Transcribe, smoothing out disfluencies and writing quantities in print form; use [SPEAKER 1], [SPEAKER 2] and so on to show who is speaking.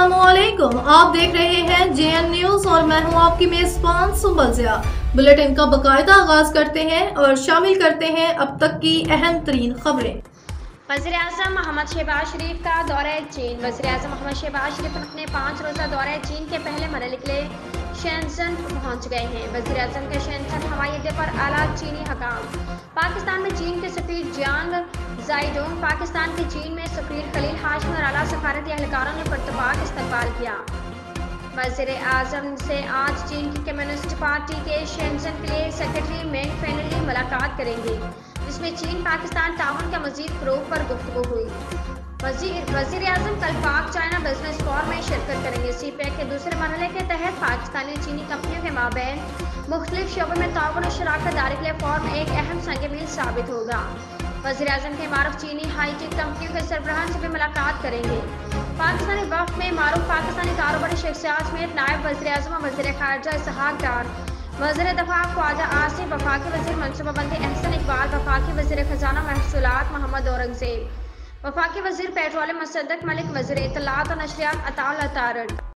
[SPEAKER 1] अस्सलामुअलैकुम। आप देख रहे हैं जेएन न्यूज और मैं हूं आपकी मेजबान सुंबल ज़िया। बुलेटिन का बाकायदा आगाज करते हैं और शामिल करते हैं अब तक की अहम तरीन खबरें।
[SPEAKER 2] वज़ीर-ए-आज़म मोहम्मद शहबाज शरीफ का दौरा चीन। वज़ीर-ए-आज़म मोहम्मद शहबाज शरीफ अपने 5 रोज़ा दौरा चीन के पहले मरहले के लिए शेनज़न पहुंच गए हैं। वज़ीर-ए-आज़म के शेनज़न हवाई अड्डे पर आला चीनी हकाम, पाकिस्तान में चीन के सफीर जियांग ज़ाइडोंग, पाकिस्तान के चीन में सफीर खलील हाशमी और आला सफारती एहलकारों ने पुरतपाक इस्तकबाल किया। वज़ीर-ए-आज़म से आज चीन की कम्युनिस्ट पार्टी के शेनज़न के लिए सेक्रेटरी मेंग फेनली मुलाकात करेंगे, जिसमें चीन पाकिस्तान ताउन के मज़ीद फ़रोग़ पर गुफ्तगू हुई। वज़ीर-ए-आज़म कल पाक चाइना बिजनेस फोरम में शिरकत करेंगे। सीपैक के दूसरे मरहले के तहत पाकिस्तानी चीनी कंपनियों के माबैन मुख्तलिफ शोबों में ताउन और शराकत दारी के लिए फोरम एक अहम संग मील साबित होगा। वज़ीर-ए-आज़म के मारूफ चीनी हाईटेक कंपनियों के सरबराहान से भी मुलाकात करेंगे। पाकिस्तानी वफ़द में मारूफ पाकिस्तानी कारोबारी शख्सियात समेत नायब वज़ीर-ए-आज़म और वज़ीर ख़ारिजा इसहाक डार, वज़ीर दफ़ा ख्वाजा आसिफ, वफाकी वज़ीर मनसूबाबंदी अहसन इकबाल, वफाकी वज़ीर खजाना महसूलात मोहम्मद औरंगज़ेब, वफाकी वज़ीर पेट्रोलियम मुसद्दक़ मलिक, वज़ीर इत्तलात और नशरियात अताउल्लाह तारड़।